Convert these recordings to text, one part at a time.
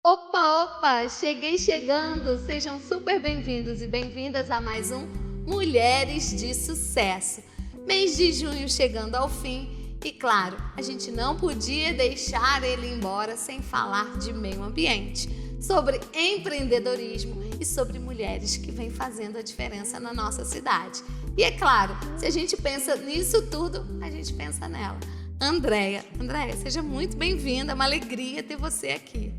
Opa, opa! Cheguei chegando! Sejam super bem-vindos e bem-vindas a mais um Mulheres de Sucesso. Mês de junho chegando ao fim e, claro, a gente não podia deixar ele embora sem falar de meio ambiente, sobre empreendedorismo e sobre mulheres que vêm fazendo a diferença na nossa cidade. E é claro, se a gente pensa nisso tudo, a gente pensa nela. Andréia, seja muito bem-vinda, é uma alegria ter você aqui.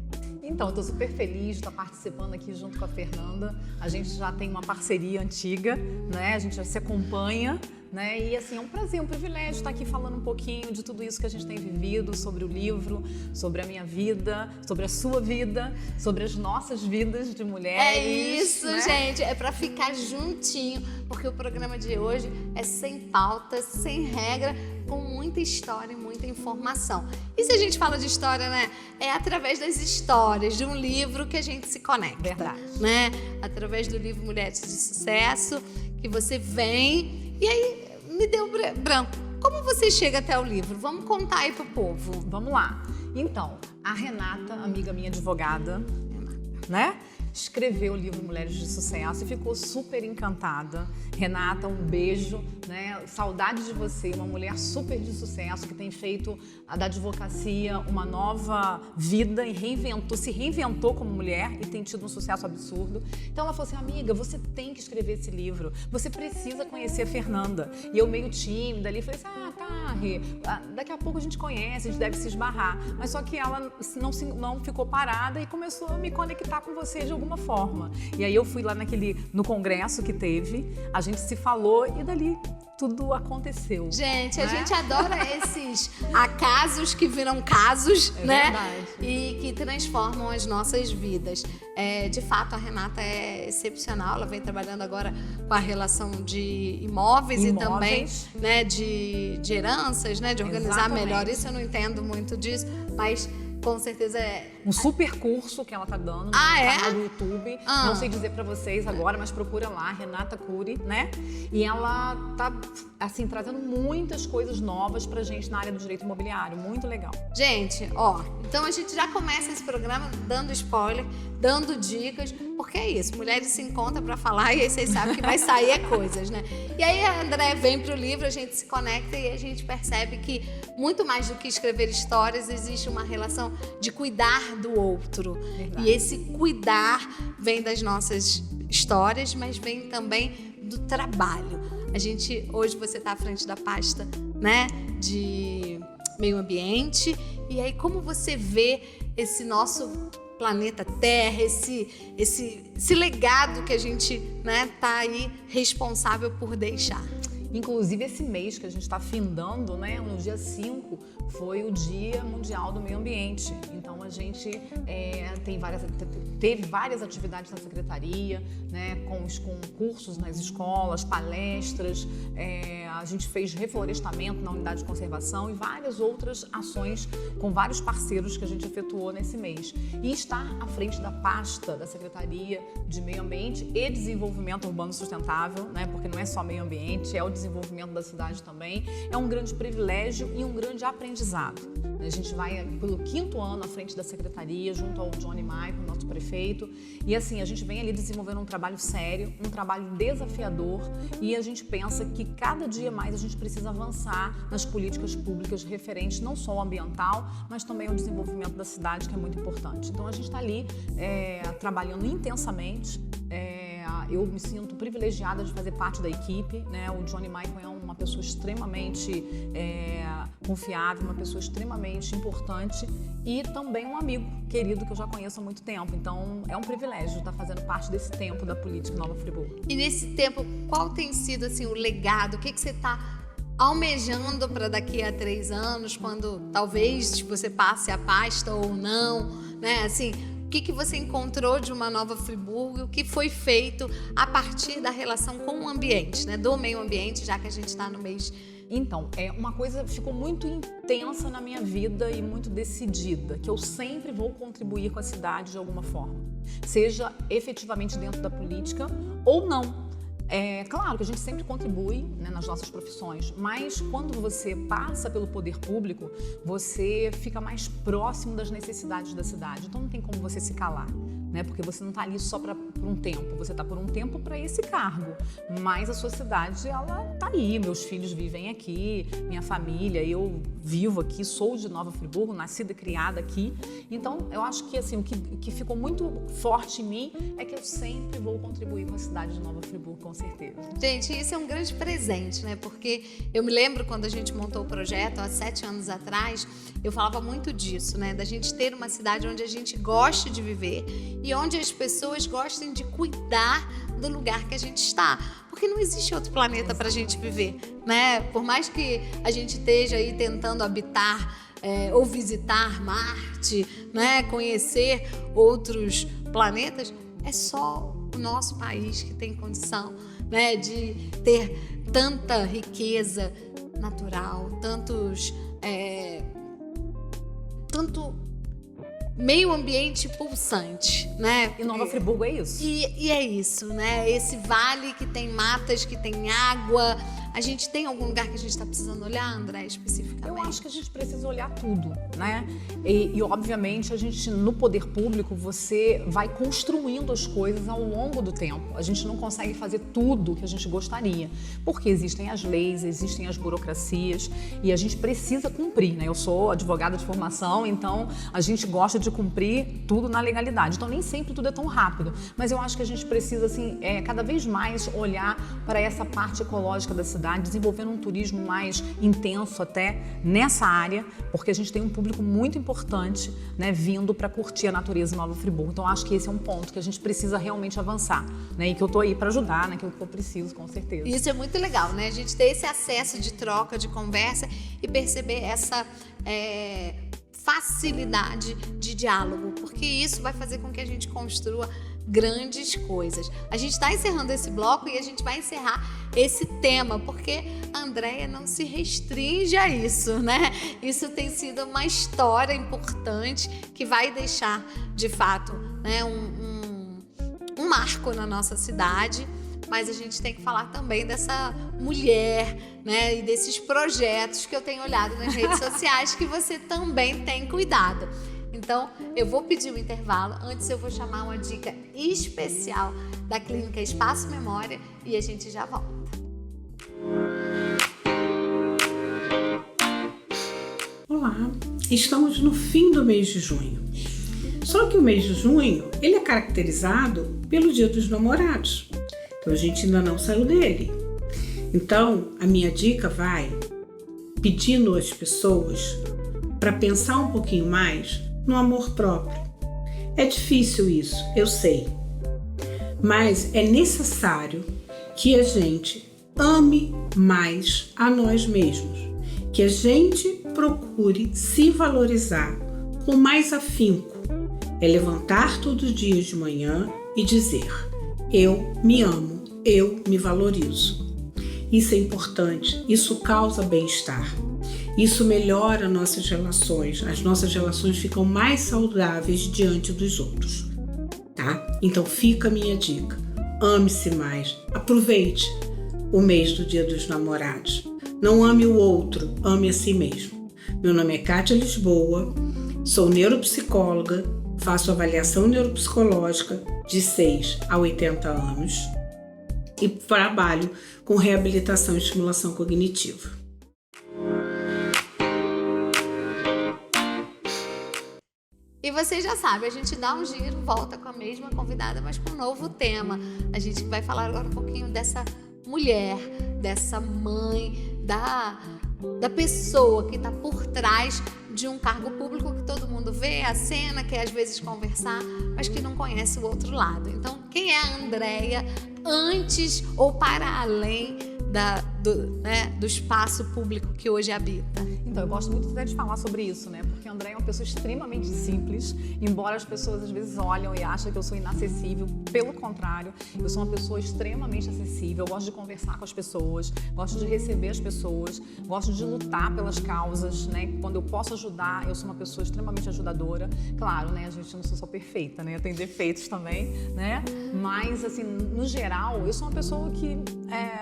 Então, eu estou super feliz de estar participando aqui junto com a Fernanda. A gente já tem uma parceria antiga, né? A gente já se acompanha, né? E assim, é um prazer, um privilégio estar aqui falando um pouquinho de tudo isso que a gente tem vivido, sobre o livro, sobre a minha vida, sobre a sua vida, sobre as nossas vidas de mulheres. É isso, né? gente, é para ficar juntinho, porque o programa de hoje é sem pauta, sem regra, com muita história e muita informação. E se a gente fala de história, né? É através das histórias de um livro que a gente se conecta. Verdade. Né? Através do livro Mulheres de Sucesso, que você vem e aí me deu branco. Como você chega até o livro? Vamos contar aí pro povo. Vamos lá. Então, a Renata, amiga minha advogada, né? Escreveu o livro Mulheres de Sucesso e ficou super encantada. Renata, um beijo, né? Saudade de você, uma mulher super de sucesso que tem feito da advocacia uma nova vida e se reinventou como mulher e tem tido um sucesso absurdo. Então ela falou assim, amiga, você tem que escrever esse livro, você precisa conhecer a Fernanda. E eu meio tímida ali, falei assim, tá, Rê, daqui a pouco a gente conhece, a gente deve se esbarrar. Mas só que ela não ficou parada e começou a me conectar com você de alguma forma. E aí eu fui lá no congresso que teve, a gente se falou e dali tudo aconteceu. Gente, né? A gente adora esses acasos que viram casos, né? Verdade. E que transformam as nossas vidas. De fato, a Renata é excepcional, ela vem trabalhando agora com a relação de imóveis. E também, né, de heranças, né? De organizar Exatamente. melhor. Isso eu não entendo muito disso, mas com certeza é um super curso que ela tá dando no canal do YouTube. Não sei dizer pra vocês agora, mas procura lá, Renata Cury, né? E ela tá, assim, trazendo muitas coisas novas pra gente na área do direito imobiliário. Muito legal. Gente, ó, então a gente já começa esse programa dando spoiler, dando dicas, porque é isso, mulheres se encontram pra falar e aí vocês sabem que vai sair coisas, né? E aí a Andréia vem pro livro, a gente se conecta e a gente percebe que muito mais do que escrever histórias, existe uma relação de cuidar do outro. Verdade. E esse cuidar vem das nossas histórias, mas vem também do trabalho. Hoje você está à frente da pasta, né, de meio ambiente, e aí como você vê esse nosso planeta Terra, esse legado que a gente, né, tá aí responsável por deixar. Inclusive, esse mês que a gente está findando, né, no dia 5, foi o Dia Mundial do Meio Ambiente. Então, a gente teve várias atividades na secretaria, né, com cursos nas escolas, palestras, a gente fez reflorestamento na unidade de conservação e várias outras ações com vários parceiros que a gente efetuou nesse mês. E estar à frente da pasta da Secretaria de Meio Ambiente e Desenvolvimento Urbano Sustentável, né, porque não é só meio ambiente, é o desenvolvimento da cidade também, é um grande privilégio e um grande aprendizado. A gente vai pelo 5º ano à frente da secretaria, junto ao Johnny Michael, nosso prefeito, e assim, a gente vem ali desenvolvendo um trabalho sério, um trabalho desafiador, e a gente pensa que cada dia mais a gente precisa avançar nas políticas públicas referentes não só ao ambiental, mas também ao desenvolvimento da cidade, que é muito importante. Então a gente está ali trabalhando intensamente. Eu me sinto privilegiada de fazer parte da equipe, né? O Johnny Michael é uma pessoa extremamente confiável, uma pessoa extremamente importante e também um amigo querido que eu já conheço há muito tempo. Então, é um privilégio estar fazendo parte desse tempo da política em Nova Friburgo. E nesse tempo, qual tem sido assim, o legado? O que você está almejando para daqui a 3 anos, quando talvez você passe a pasta ou não, né? Assim, o que você encontrou de uma Nova Friburgo, o que foi feito a partir da relação com o ambiente, né? Do meio ambiente, já que a gente está no mês. Então, uma coisa ficou muito intensa na minha vida e muito decidida, que eu sempre vou contribuir com a cidade de alguma forma, seja efetivamente dentro da política ou não. É claro que a gente sempre contribui, né, nas nossas profissões, mas quando você passa pelo poder público, você fica mais próximo das necessidades da cidade. Então não tem como você se calar, né? Porque você não está ali só por um tempo, você está por um tempo para esse cargo. Mas a sua cidade, ela está aí, meus filhos vivem aqui, minha família, eu vivo aqui, sou de Nova Friburgo, nascida e criada aqui. Então eu acho que assim, o que ficou muito forte em mim é que eu sempre vou contribuir com a cidade de Nova Friburgo, com certeza. Gente, isso é um grande presente, né? Porque eu me lembro quando a gente montou o projeto, há 7 anos atrás, eu falava muito disso, né? Da gente ter uma cidade onde a gente goste de viver e onde as pessoas gostem de cuidar do lugar que a gente está. Porque não existe outro planeta para a gente viver, né? Por mais que a gente esteja aí tentando habitar ou visitar Marte, né? Conhecer outros planetas, é só o nosso país que tem condição, né, de ter tanta riqueza natural, tanto meio ambiente pulsante, né? E Nova Friburgo é isso. E é isso, né? Esse vale que tem matas, que tem água. A gente tem algum lugar que a gente está precisando olhar, André, especificamente? Eu acho que a gente precisa olhar tudo, né? E obviamente, a gente, no poder público, você vai construindo as coisas ao longo do tempo. A gente não consegue fazer tudo que a gente gostaria, porque existem as leis, existem as burocracias e a gente precisa cumprir, né? Eu sou advogada de formação, então a gente gosta de cumprir tudo na legalidade. Então, nem sempre tudo é tão rápido, mas eu acho que a gente precisa, assim, cada vez mais olhar para essa parte ecológica da cidade, desenvolvendo um turismo mais intenso até nessa área, porque a gente tem um público muito importante, né, vindo para curtir a natureza em Nova Friburgo. Então, acho que esse é um ponto que a gente precisa realmente avançar, né, e que eu estou aí para ajudar, né, que eu preciso, com certeza. Isso é muito legal, né? A gente ter esse acesso de troca, de conversa e perceber essa facilidade de diálogo, porque isso vai fazer com que a gente construa grandes coisas. A gente está encerrando esse bloco e a gente vai encerrar esse tema, porque a Andréia não se restringe a isso, né? Isso tem sido uma história importante que vai deixar, de fato, né, um marco na nossa cidade, mas a gente tem que falar também dessa mulher, né, e desses projetos que eu tenho olhado nas redes sociais que você também tem cuidado. Então, eu vou pedir um intervalo. Antes, eu vou chamar uma dica especial da Clínica Espaço Memória e a gente já volta. Olá, estamos no fim do mês de junho. Só que o mês de junho, ele é caracterizado pelo Dia dos Namorados. Então, a gente ainda não saiu dele. Então, a minha dica vai pedindo às pessoas para pensar um pouquinho mais no amor próprio. É difícil isso, eu sei, mas é necessário que a gente ame mais a nós mesmos, que a gente procure se valorizar com mais afinco. É levantar todos os dias de manhã e dizer: eu me amo, eu me valorizo. Isso é importante, isso causa bem-estar. Isso melhora nossas relações, as nossas relações ficam mais saudáveis diante dos outros, tá? Então fica a minha dica, ame-se mais, aproveite o mês do Dia dos Namorados. Não ame o outro, ame a si mesmo. Meu nome é Kátia Lisboa, sou neuropsicóloga, faço avaliação neuropsicológica de 6 a 80 anos e trabalho com reabilitação e estimulação cognitiva. E você já sabe, a gente dá um giro, volta com a mesma convidada, mas com um novo tema. A gente vai falar agora um pouquinho dessa mulher, dessa mãe, da pessoa que está por trás de um cargo público que todo mundo vê, a cena, quer às vezes conversar, mas que não conhece o outro lado. Então, quem é a Andréia antes ou para além do espaço público que hoje habita? Então, eu gosto muito até de falar sobre isso, né? Porque porque a Andréia é uma pessoa extremamente simples, embora as pessoas às vezes olham e acham que eu sou inacessível. Pelo contrário, eu sou uma pessoa extremamente acessível, eu gosto de conversar com as pessoas, gosto de receber as pessoas, gosto de lutar pelas causas, né? Quando eu posso ajudar, eu sou uma pessoa extremamente ajudadora. Claro, né? A gente não sou só perfeita, né? Eu tenho defeitos também, né? Mas, assim, no geral, eu sou uma pessoa que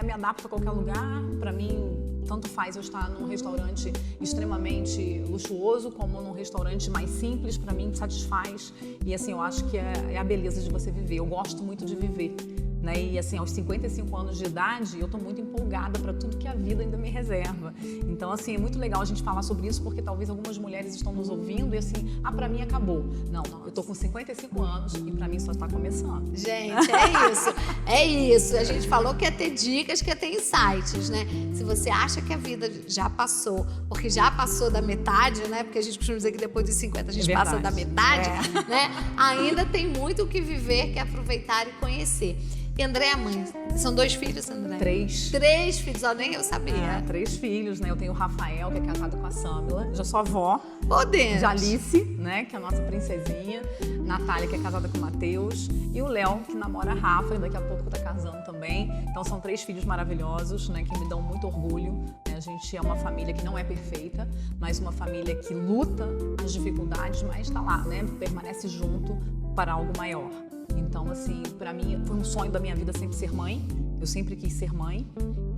me adapta a qualquer lugar. Para mim, tanto faz eu estar num restaurante extremamente luxuoso como num restaurante mais simples, para mim satisfaz. E assim, eu acho que é a beleza de você viver. Eu gosto muito de viver, né? E assim, aos 55 anos de idade, eu tô muito empolgada para tudo que a vida ainda me reserva. Então, assim, é muito legal a gente falar sobre isso, porque talvez algumas mulheres estão nos ouvindo e assim, para mim acabou. Não, eu tô com 55 anos e para mim só está começando. Gente, é isso. É isso. A gente falou que ia ter dicas, que ia ter insights, né? Se você acha que a vida já passou, porque já passou da metade, né? Porque a gente costuma dizer que depois dos 50 a gente passa da metade, né? Ainda tem muito o que viver, que aproveitar e conhecer. E Andréia, mãe, são 2 filhos, Andréia? 3. 3 filhos, ó, nem eu sabia. 3 filhos, né? Eu tenho o Rafael, que é casado com a Sâmila. Já sou avó. Podemos. De Alice, né? Que é a nossa princesinha. Natália, que é casada com o Matheus. E o Léo, que namora a Rafa e daqui a pouco tá casando também. Então são 3 filhos maravilhosos, né? Que me dão muito orgulho. Né? A gente é uma família que não é perfeita, mas uma família que luta as dificuldades, mas tá lá, né? Permanece junto para algo maior. Então, assim, para mim foi um sonho da minha vida sempre ser mãe. Eu sempre quis ser mãe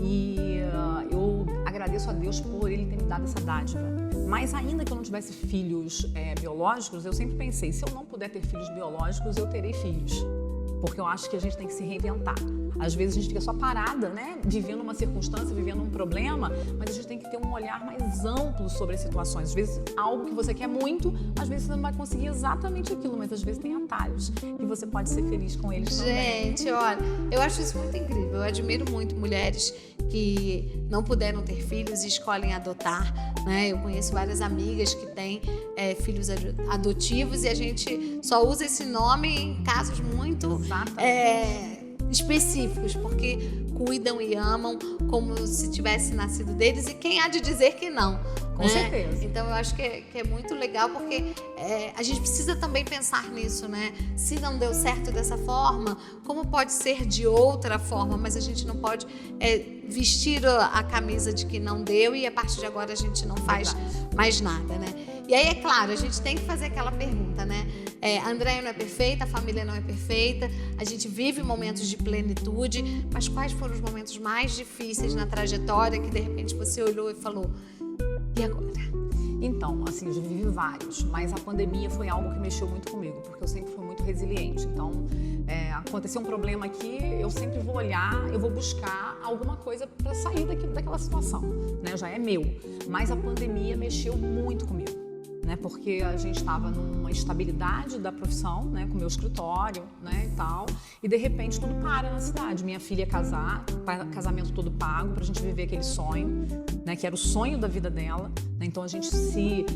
e eu agradeço a Deus por Ele ter me dado essa dádiva. Mas ainda que eu não tivesse filhos biológicos, eu sempre pensei, se eu não puder ter filhos biológicos, eu terei filhos. Porque eu acho que a gente tem que se reinventar. Às vezes a gente fica só parada, né? Vivendo uma circunstância, vivendo um problema, mas a gente tem que ter um olhar mais amplo sobre as situações. Às vezes algo que você quer muito, às vezes você não vai conseguir exatamente aquilo, mas às vezes tem atalhos e você pode ser feliz com eles também. Gente, olha, eu acho isso muito incrível. Eu admiro muito mulheres que não puderam ter filhos e escolhem adotar, né? Eu conheço várias amigas que têm filhos adotivos e a gente só usa esse nome em casos muito específicos, porque cuidam e amam como se tivesse nascido deles, e quem há de dizer que não? Com certeza. Então eu acho que é muito legal, porque a gente precisa também pensar nisso, né? Se não deu certo dessa forma, como pode ser de outra forma? Mas a gente não pode vestir a camisa de que não deu e a partir de agora a gente não faz mais nada, né? E aí, é claro, a gente tem que fazer aquela pergunta, né? A Andréia não é perfeita, a família não é perfeita, a gente vive momentos de plenitude, mas quais foram os momentos mais difíceis na trajetória que de repente você olhou e falou, e agora? Então, assim, eu já vivi vários, mas a pandemia foi algo que mexeu muito comigo, porque eu sempre fui muito resiliente. Então, aconteceu um problema aqui, eu sempre vou olhar, eu vou buscar alguma coisa para sair daquela situação, né? Já é meu. Mas a pandemia mexeu muito comigo, né? Porque a gente estava numa estabilidade da profissão, né? Com o meu escritório, né? E tal. E de repente tudo para na cidade. Minha filha ia casar, casamento todo pago pra gente viver aquele sonho, né? Que era o sonho da vida dela. Né? Então a gente se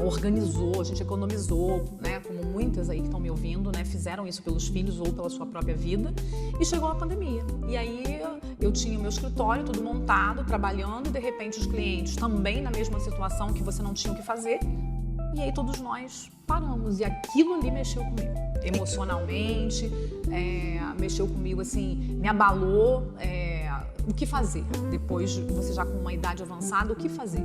organizou, a gente economizou, né? Como muitas aí que estão me ouvindo, né? Fizeram isso pelos filhos ou pela sua própria vida. E chegou a pandemia. E aí eu tinha o meu escritório tudo montado, trabalhando, e de repente os clientes também na mesma situação, que você não tinha o que fazer. E aí todos nós paramos, e aquilo ali mexeu comigo, emocionalmente, mexeu comigo, assim, me abalou. O que fazer? Depois, você já com uma idade avançada, o que fazer?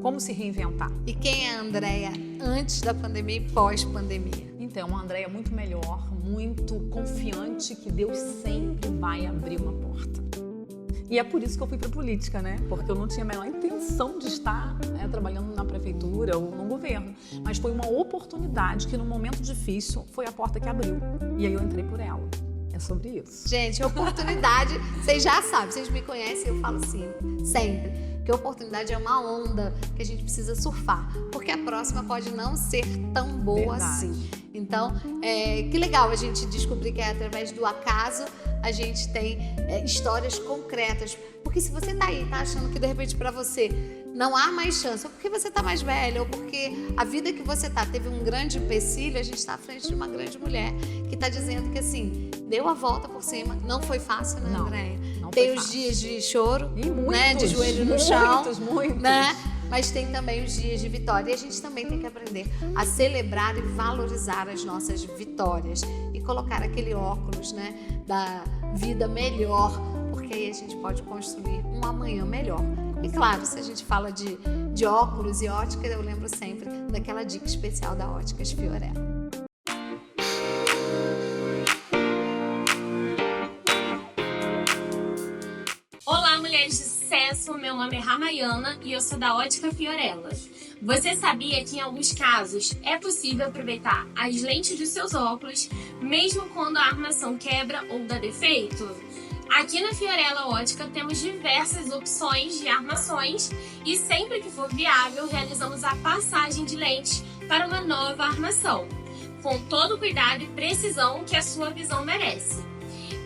Como se reinventar? E quem é a Andréia antes da pandemia e pós-pandemia? Então, uma Andréia muito melhor, muito confiante que Deus sempre vai abrir uma porta. E é por isso que eu fui para a política, né? Porque eu não tinha a menor intenção de estar trabalhando na prefeitura ou no governo. Mas foi uma oportunidade que, num momento difícil, foi a porta que abriu. E aí eu entrei por ela. É sobre isso. Gente, oportunidade, vocês já sabem, vocês me conhecem, eu falo assim, sempre. Que oportunidade é uma onda que a gente precisa surfar. Porque a próxima pode não ser tão boa assim. Então, que legal a gente descobrir que através do acaso a gente tem histórias concretas. Porque se você tá aí, tá achando que de repente para você não há mais chance, ou porque você tá mais velha, ou porque a vida que você teve um grande empecilho, a gente está à frente de uma grande mulher que está dizendo que assim, deu a volta por cima, não foi fácil, né, Andréia? Tem os dias de choro, e muitos, né, de joelho no chão, muitos, né? mas tem também os dias de vitória. E a gente também tem que aprender a celebrar e valorizar as nossas vitórias e colocar aquele óculos, né, da vida melhor, porque aí a gente pode construir um amanhã melhor. E claro, se a gente fala de óculos e ótica, eu lembro sempre daquela dica especial da Óticas Fiorella. Olá, mulheres de sucesso! Meu nome é Ramayana e eu sou da Ótica Fiorella. Você sabia que em alguns casos é possível aproveitar as lentes dos seus óculos mesmo quando a armação quebra ou dá defeito? Aqui na Fiorella Ótica temos diversas opções de armações e sempre que for viável realizamos a passagem de lentes para uma nova armação, com todo o cuidado e precisão que a sua visão merece.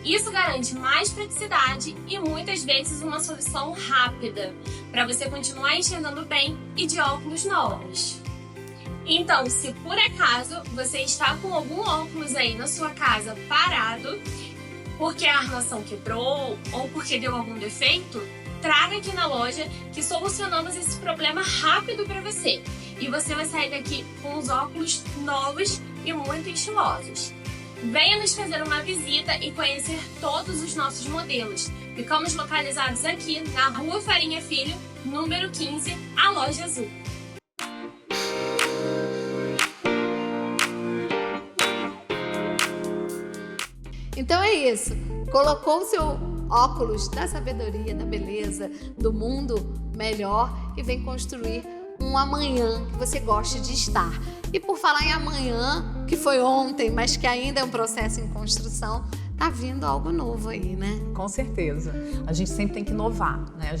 Isso garante mais praticidade e muitas vezes uma solução rápida para você continuar enxergando bem e de óculos novos. Então, se por acaso você está com algum óculos aí na sua casa parado, porque a armação quebrou ou porque deu algum defeito, traga aqui na loja que solucionamos esse problema rápido para você. E você vai sair daqui com os óculos novos e muito estilosos. Venha nos fazer uma visita e conhecer todos os nossos modelos. Ficamos localizados aqui na Rua Farinha Filho, número 15, a Loja Azul. Então é isso, colocou o seu óculos da sabedoria, da beleza, do mundo melhor e vem construir um amanhã que você goste de estar. E por falar em amanhã, que foi ontem, mas que ainda é um processo em construção, tá vindo algo novo aí, né? Com certeza. A gente sempre tem que inovar, né?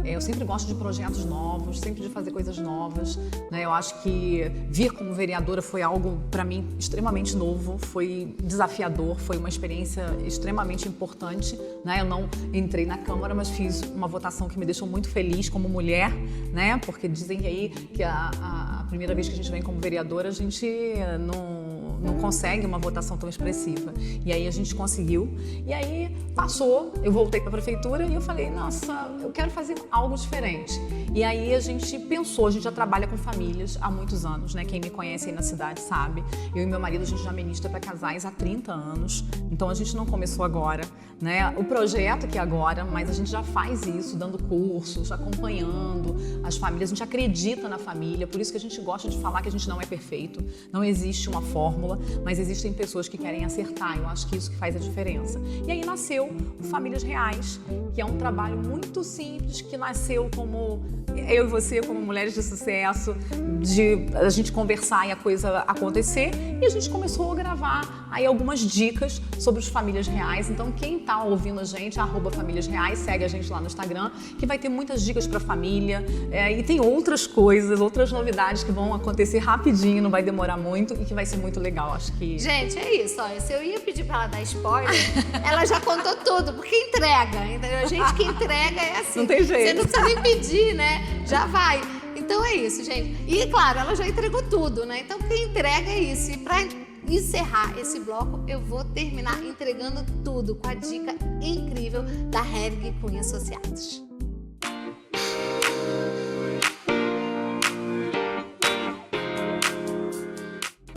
Eu sempre gosto de projetos novos, sempre de fazer coisas novas, né? Eu acho que vir como vereadora foi algo, para mim, extremamente novo, foi desafiador, foi uma experiência extremamente importante, né? Eu não entrei na Câmara, mas fiz uma votação que me deixou muito feliz como mulher, né? Porque dizem aí que a primeira vez que a gente vem como vereadora, a gente não consegue uma votação tão expressiva. E aí a gente conseguiu, e aí passou, eu voltei para a prefeitura e eu falei, nossa, eu quero fazer algo diferente. E aí a gente pensou, a gente já trabalha com famílias há muitos anos, né? Quem me conhece aí na cidade sabe. Eu e meu marido, a gente já ministra para casais há 30 anos, então a gente não começou agora, né? O projeto que é agora, mas a gente já faz isso, dando cursos, acompanhando as famílias, a gente acredita na família, por isso que a gente gosta de falar que a gente não é perfeito, não existe uma fórmula, mas existem pessoas que querem acertar, eu acho que isso que faz a diferença. E aí nasceu o Famílias Reais, que é um trabalho muito simples, que nasceu como eu e você, como mulheres de sucesso, de a gente conversar e a coisa acontecer, e a gente começou a gravar aí algumas dicas sobre os Famílias Reais. Então quem tá ouvindo a gente, @Famílias Reais, segue a gente lá no Instagram, que vai ter muitas dicas para família, e tem outras coisas, outras novidades que vão acontecer rapidinho, não vai demorar muito e que vai ser muito legal, acho que... Gente, é isso, olha, se eu ia pedir pra ela dar spoiler, ela já contou tudo, porque entrega, entendeu? A gente que entrega é assim. Não tem jeito. Você não precisa nem pedir, né? Já vai. Então é isso, gente. E claro, ela já entregou tudo, né? Então quem entrega é isso. E pra encerrar esse bloco, eu vou terminar entregando tudo com a dica incrível da Hering Cunha Associados.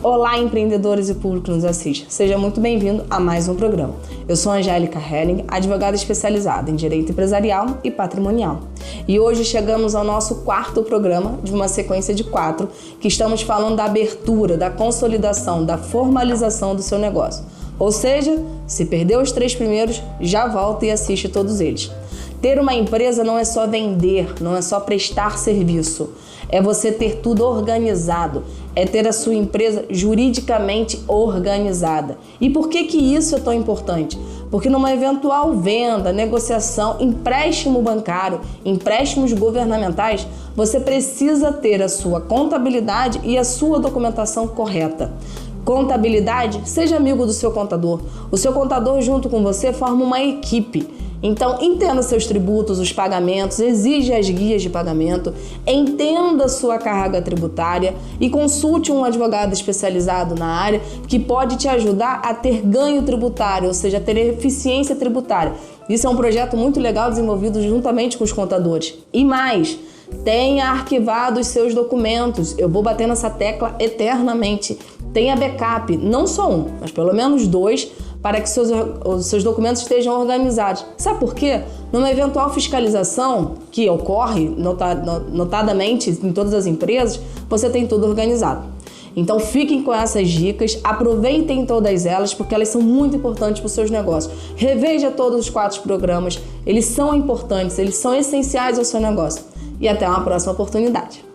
Olá, empreendedores e público que nos assiste. Seja muito bem-vindo a mais um programa. Eu sou Angélica Helling, advogada especializada em Direito Empresarial e Patrimonial. E hoje chegamos ao nosso 4º programa de uma sequência de 4, que estamos falando da abertura, da consolidação, da formalização do seu negócio. Ou seja, se perdeu os 3 primeiros, já volta e assiste todos eles. Ter uma empresa não é só vender, não é só prestar serviço. É você ter tudo organizado, é ter a sua empresa juridicamente organizada. E por que isso é tão importante? Porque numa eventual venda, negociação, empréstimo bancário, empréstimos governamentais, você precisa ter a sua contabilidade e a sua documentação correta. Contabilidade, seja amigo do seu contador. O seu contador junto com você forma uma equipe. Então, entenda seus tributos, os pagamentos, exige as guias de pagamento, entenda sua carga tributária e consulte um advogado especializado na área que pode te ajudar a ter ganho tributário, ou seja, a ter eficiência tributária. Isso é um projeto muito legal desenvolvido juntamente com os contadores. E mais, Tenha arquivado os seus documentos. Eu vou bater nessa tecla eternamente. Tenha backup, não só um, mas pelo menos 2, para que os seus documentos estejam organizados. Sabe por quê? Numa eventual fiscalização que ocorre notadamente em todas as empresas, você tem tudo organizado. Então fiquem com essas dicas, aproveitem todas elas, porque elas são muito importantes para os seus negócios. Reveja todos os 4 programas, eles são importantes, eles são essenciais ao seu negócio. E até uma próxima oportunidade.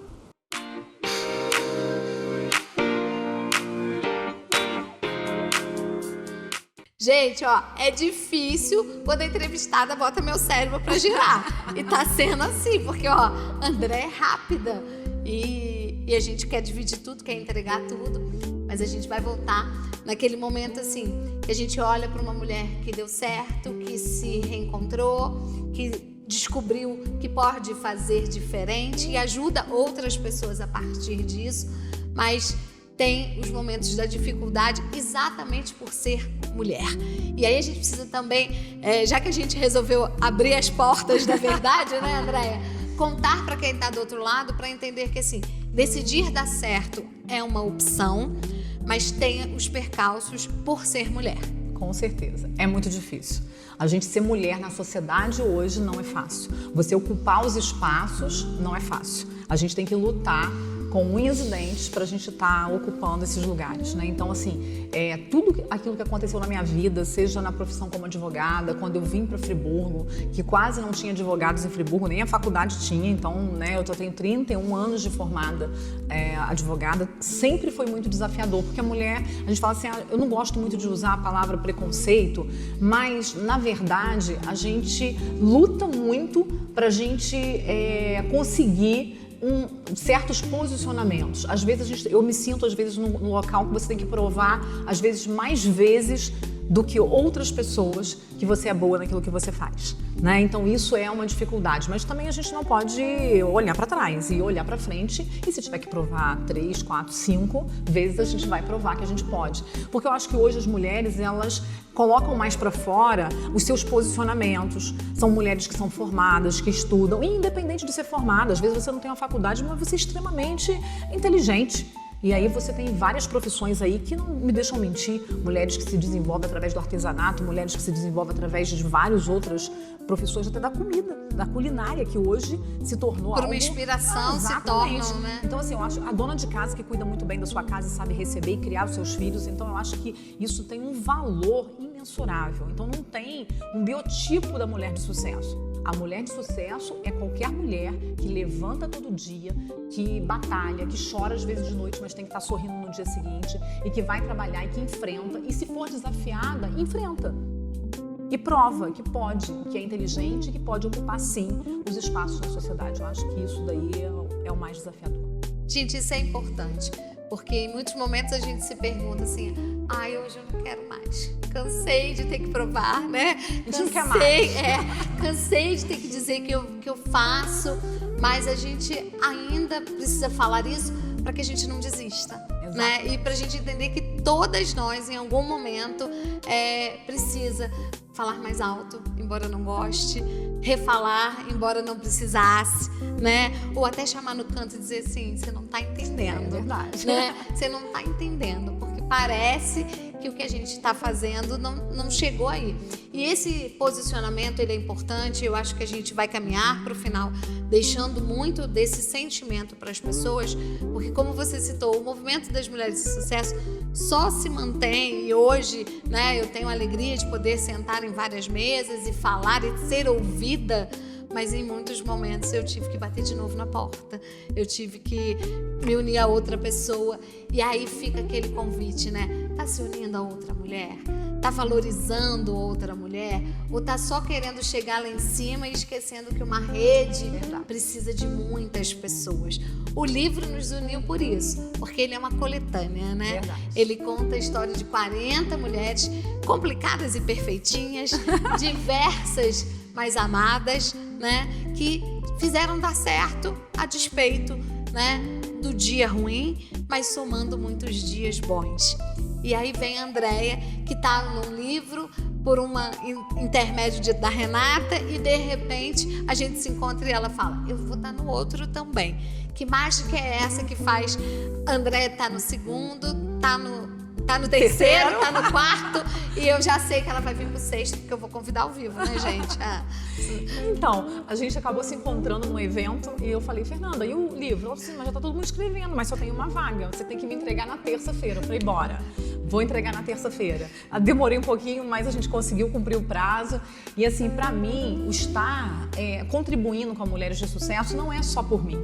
Gente, ó, é difícil quando a entrevistada bota meu cérebro pra girar. E tá sendo assim, porque, ó, André é rápida e a gente quer dividir tudo, quer entregar tudo, mas a gente vai voltar naquele momento, assim, que a gente olha pra uma mulher que deu certo, que se reencontrou, que descobriu que pode fazer diferente e ajuda outras pessoas a partir disso, mas tem os momentos da dificuldade exatamente por ser mulher. E aí a gente precisa também, já que a gente resolveu abrir as portas da verdade, né, Andréia? Contar para quem está do outro lado para entender que, assim, decidir dar certo é uma opção, mas tem os percalços por ser mulher. Com certeza, é muito difícil. A gente ser mulher na sociedade hoje não é fácil. Você ocupar os espaços não é fácil. A gente tem que lutar com unhas e dentes para a gente estar ocupando esses lugares, né? Então, assim, tudo aquilo que aconteceu na minha vida, seja na profissão como advogada, quando eu vim para Friburgo, que quase não tinha advogados em Friburgo, nem a faculdade tinha, então, né, eu tenho 31 anos de formada advogada, sempre foi muito desafiador, porque a mulher, a gente fala assim, eu não gosto muito de usar a palavra preconceito, mas, na verdade, a gente luta muito para a gente conseguir certos posicionamentos. Às vezes eu me sinto num local que você tem que provar, às vezes mais vezes do que outras pessoas que você é boa naquilo que você faz, né? Então isso é uma dificuldade, mas também a gente não pode olhar para trás e olhar para frente, e se tiver que provar 3, 4, 5 vezes, a gente vai provar que a gente pode. Porque eu acho que hoje as mulheres, elas colocam mais para fora os seus posicionamentos. São mulheres que são formadas, que estudam, e independente de ser formada, às vezes você não tem uma faculdade, mas você é extremamente inteligente. E aí você tem várias profissões aí que não me deixam mentir, mulheres que se desenvolvem através do artesanato, mulheres que se desenvolvem através de várias outras profissões, até da comida, da culinária, que hoje se tornou por uma inspiração, se tornam, né? Então, assim, eu acho a dona de casa que cuida muito bem da sua casa e sabe receber e criar os seus filhos, então eu acho que isso tem um valor imensurável. Então não tem um biotipo da mulher de sucesso. A mulher de sucesso é qualquer mulher que levanta todo dia, que batalha, que chora às vezes de noite, mas tem que estar sorrindo no dia seguinte, e que vai trabalhar e que enfrenta. E se for desafiada, enfrenta. E prova que pode, que é inteligente, que pode ocupar, sim, os espaços na sociedade. Eu acho que isso daí é o mais desafiador. Gente, isso é importante, porque em muitos momentos a gente se pergunta assim, hoje eu não quero mais. Cansei de ter que provar, né? Cansei de ter que dizer que eu faço, mas a gente ainda precisa falar isso para que a gente não desista, né? E para a gente entender que todas nós, em algum momento, precisa falar mais alto, embora eu não goste, refalar, embora não precisasse, né? Ou até chamar no canto e dizer assim, você não tá entendendo. É verdade. Né? Você não tá entendendo, porque parece que o que a gente está fazendo não chegou aí. E esse posicionamento, ele é importante, eu acho que a gente vai caminhar para o final, deixando muito desse sentimento para as pessoas, porque como você citou, o movimento das mulheres de sucesso só se mantém, e hoje, né, eu tenho a alegria de poder sentar em várias mesas e falar e ser ouvida, mas em muitos momentos eu tive que bater de novo na porta, eu tive que me unir a outra pessoa, e aí fica aquele convite, né? Tá se unindo a outra mulher? Tá valorizando outra mulher? Ou tá só querendo chegar lá em cima e esquecendo que uma rede precisa de muitas pessoas? O livro nos uniu por isso, porque ele é uma coletânea, né? Verdade. Ele conta a história de 40 mulheres complicadas e perfeitinhas, diversas, mas amadas, né? Que fizeram dar certo a despeito, né, do dia ruim, mas somando muitos dias bons. E aí vem a Andréia, que está num livro por uma intermédio da Renata, e de repente a gente se encontra e ela fala, eu vou estar no outro também. Que mágica é essa que faz a Andréia estar no segundo, tá no terceiro, tá no quarto, e eu já sei que ela vai vir pro sexto, porque eu vou convidar ao vivo, né, gente? Então, a gente acabou se encontrando num evento e eu falei, Fernanda, e o livro? Ela disse, mas já tá todo mundo escrevendo, mas só tem uma vaga, você tem que me entregar na terça-feira. Eu falei, bora, vou entregar na terça-feira. Demorei um pouquinho, mas a gente conseguiu cumprir o prazo. E assim, pra mim, o estar contribuindo com a Mulheres de Sucesso não é só por mim.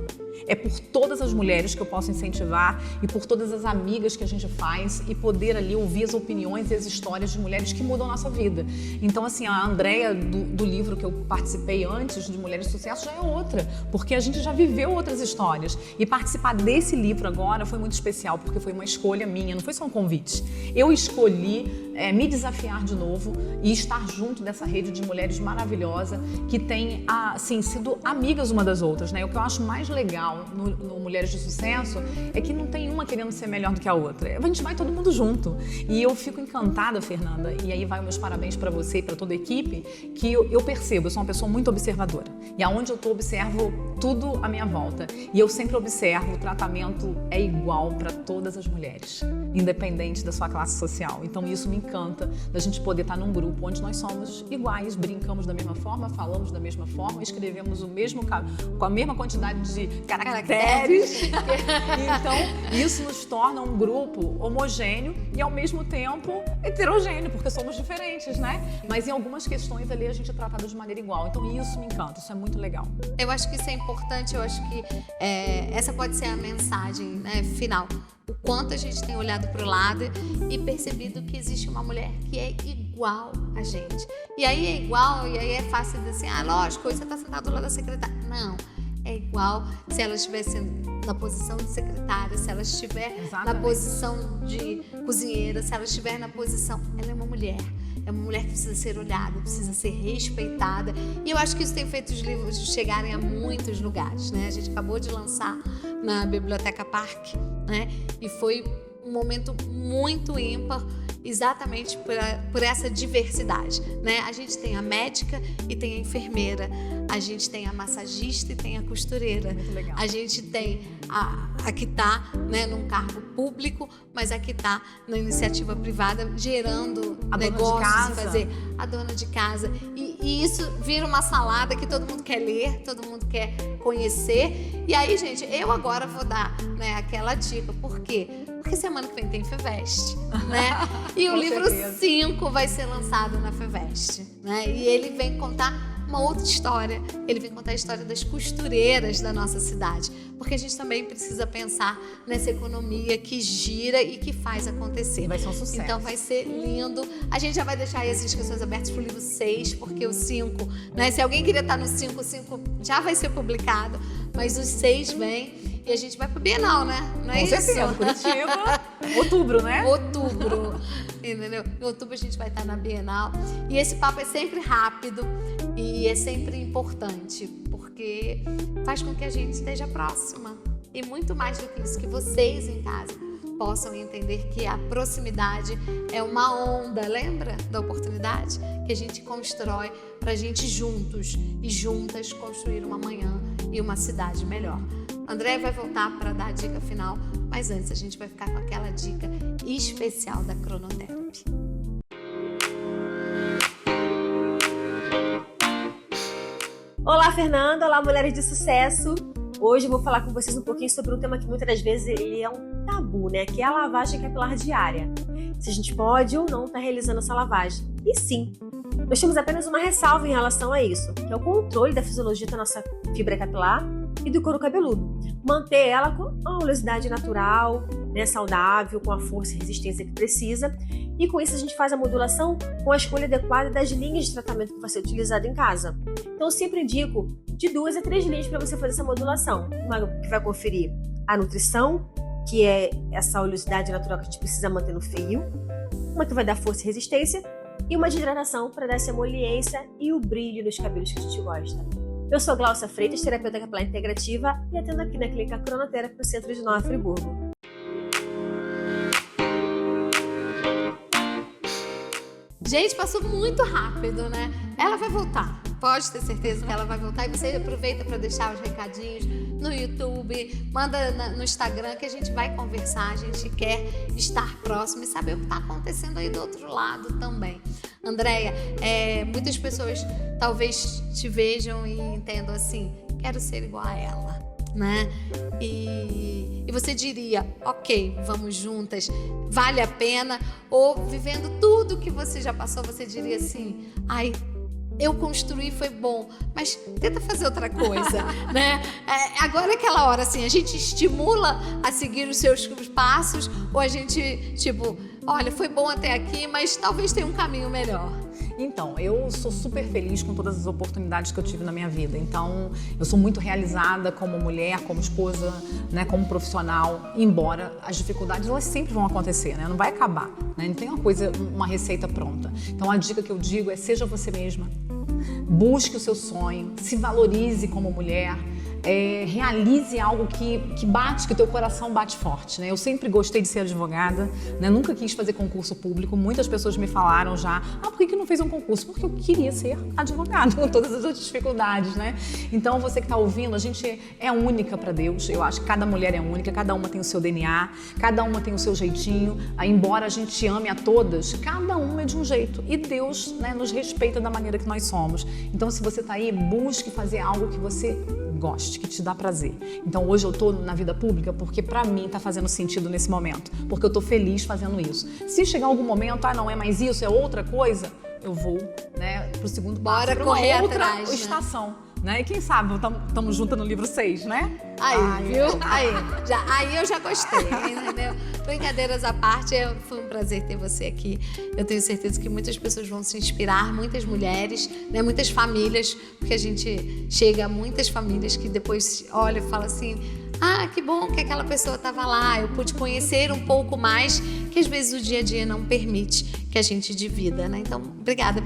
É por todas as mulheres que eu posso incentivar e por todas as amigas que a gente faz e poder ali ouvir as opiniões e as histórias de mulheres que mudam a nossa vida. Então, assim, a Andréia do livro que eu participei antes, de Mulheres de Sucesso, já é outra, porque a gente já viveu outras histórias. E participar desse livro agora foi muito especial, porque foi uma escolha minha, não foi só um convite. Eu escolhi me desafiar de novo e estar junto dessa rede de mulheres maravilhosa que tem, assim, sido amigas uma das outras, né? O que eu acho mais legal no Mulheres de Sucesso é que não tem uma querendo ser melhor do que a outra. A gente vai todo mundo junto. E eu fico encantada, Fernanda, e aí vai meus parabéns para você e para toda a equipe, que eu percebo, eu sou uma pessoa muito observadora. E aonde eu estou, observo tudo à minha volta. E eu sempre observo, o tratamento é igual para todas as mulheres, independente da sua classe social. Então isso me encanta, da gente poder estar num grupo onde nós somos iguais, brincamos da mesma forma, falamos da mesma forma, escrevemos com a mesma quantidade de caracteres. Então, isso nos torna um grupo homogêneo e, ao mesmo tempo, heterogêneo, porque somos diferentes, né? Mas em algumas questões ali a gente é tratado de maneira igual. Então, isso me encanta, isso é muito legal. Eu acho que isso é importante, eu acho que essa pode ser a mensagem, né, final. O quanto a gente tem olhado para o lado e percebido que existe uma mulher que é igual a gente. E aí é igual, e aí é fácil dizer assim, lógico, você está sentado do lado da secretária. Não. É igual se ela estivesse na posição de secretária, se ela estiver na posição de cozinheira, se ela estiver na posição... Ela é uma mulher que precisa ser olhada, precisa ser respeitada. E eu acho que isso tem feito os livros chegarem a muitos lugares, né? A gente acabou de lançar na Biblioteca Parque, né? E foi um momento muito ímpar, exatamente por essa diversidade, né? A gente tem a médica e tem a enfermeira, a gente tem a massagista e tem a costureira. Muito legal. A gente tem a que está, né, num cargo público, mas a que está na iniciativa privada, gerando negócios, fazer a dona de casa. E isso vira uma salada que todo mundo quer ler, todo mundo quer conhecer. E aí, gente, eu agora vou dar, né, aquela dica. Por quê? Porque semana que vem tem FEVEST, né? E o livro 5 vai ser lançado na FEVEST, né? E ele vem contar uma outra história. Ele vem contar a história das costureiras da nossa cidade. Porque a gente também precisa pensar nessa economia que gira e que faz acontecer. Vai ser um sucesso. Então vai ser lindo. A gente já vai deixar aí as inscrições abertas para o livro 6, porque o 5, né? Se alguém queria estar no 5, o 5 já vai ser publicado, mas os 6 vem. E a gente vai pro Bienal, né? Não é isso? Com certeza, Curitiba. Outubro, né? Outubro, entendeu? Em outubro a gente vai estar na Bienal. E esse papo é sempre rápido e é sempre importante, porque faz com que a gente esteja próxima. E muito mais do que isso, que vocês em casa possam entender que a proximidade é uma onda, lembra da oportunidade? Que a gente constrói pra gente juntos e juntas construir uma manhã e uma cidade melhor. André vai voltar para dar a dica final, mas antes a gente vai ficar com aquela dica especial da Cronotherapy. Olá, Fernanda! Olá, Mulheres de Sucesso! Hoje eu vou falar com vocês um pouquinho sobre um tema que muitas das vezes ele é um tabu, né? Que é a lavagem capilar diária. Se a gente pode ou não estar realizando essa lavagem. E sim, nós temos apenas uma ressalva em relação a isso, que é o controle da fisiologia da nossa fibra capilar e do couro cabeludo. Manter ela com a oleosidade natural, né, saudável, com a força e resistência que precisa. E com isso a gente faz a modulação com a escolha adequada das linhas de tratamento que vai ser utilizado em casa. Então eu sempre indico de 2 a 3 linhas para você fazer essa modulação. Uma que vai conferir a nutrição, que é essa oleosidade natural que a gente precisa manter no fio. Uma que vai dar força e resistência. E uma de hidratação para dar essa emoliência e o brilho nos cabelos que a gente gosta. Eu sou Glaucia Freitas, terapeuta capilar integrativa e atendo aqui na Clínica Cronotherapy no centro de Nova Friburgo. Gente, passou muito rápido, né? Ela vai voltar. Pode ter certeza que ela vai voltar. E você aproveita para deixar os recadinhos no YouTube, manda no Instagram que a gente vai conversar. A gente quer estar próximo e saber o que está acontecendo aí do outro lado também. Andréia, muitas pessoas talvez te vejam e entendam assim, quero ser igual a ela, né? E você diria, ok, vamos juntas, vale a pena? Ou vivendo tudo que você já passou, você diria assim, ai, eu construí, foi bom, mas tenta fazer outra coisa, né? Agora é aquela hora, assim, a gente estimula a seguir os seus passos ou a gente, tipo, olha, foi bom até aqui, mas talvez tenha um caminho melhor. Então, eu sou super feliz com todas as oportunidades que eu tive na minha vida. Então, eu sou muito realizada como mulher, como esposa, né, como profissional. Embora as dificuldades, elas sempre vão acontecer, né? Não vai acabar, né? Não tem uma receita pronta. Então, a dica que eu digo é seja você mesma. Busque o seu sonho, se valorize como mulher. Realize algo que o teu coração bate forte, né? Eu sempre gostei de ser advogada, né? Nunca quis fazer concurso público. Muitas pessoas me falaram já, por que não fez um concurso? Porque eu queria ser advogada, com todas as outras dificuldades, né? Então, você que está ouvindo, a gente é única para Deus. Eu acho que cada mulher é única, cada uma tem o seu DNA, cada uma tem o seu jeitinho. Embora a gente ame a todas, cada uma é de um jeito. E Deus, né, nos respeita da maneira que nós somos. Então, se você está aí, busque fazer algo que você goste, que te dá prazer. Então hoje eu tô na vida pública porque pra mim tá fazendo sentido nesse momento, porque eu tô feliz fazendo isso. Se chegar algum momento, não é mais isso, é outra coisa, eu vou, né, pro segundo passo, bora pra correr uma outra atrás, estação, né? E quem sabe estamos juntas no livro 6, né? Aí, viu? Aí eu já gostei, entendeu? Brincadeiras à parte, foi um prazer ter você aqui. Eu tenho certeza que muitas pessoas vão se inspirar, muitas mulheres, né? Muitas famílias, porque a gente chega a muitas famílias que depois olha e fala assim, que bom que aquela pessoa estava lá, eu pude conhecer um pouco mais, que às vezes o dia a dia não permite que a gente divida, né? Então, obrigada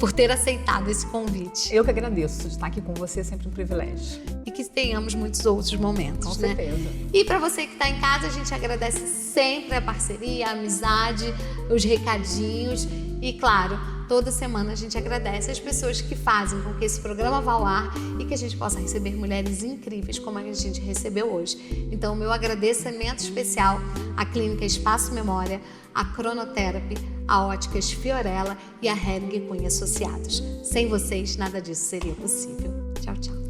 por ter aceitado esse convite. Eu que agradeço de estar aqui com você, é sempre um privilégio. E que tenhamos muitos outros momentos, com certeza. Né? E para você que está em casa, a gente agradece sempre a parceria, a amizade, os recadinhos e, claro, toda semana a gente agradece as pessoas que fazem com que esse programa vá ao ar e que a gente possa receber mulheres incríveis como a gente recebeu hoje. Então, o meu agradecimento especial à Clínica Espaço Memória, à Cronoterapy, a Óticas Fiorella e a Hering Cunha Associados. Sem vocês, nada disso seria possível. Tchau, tchau.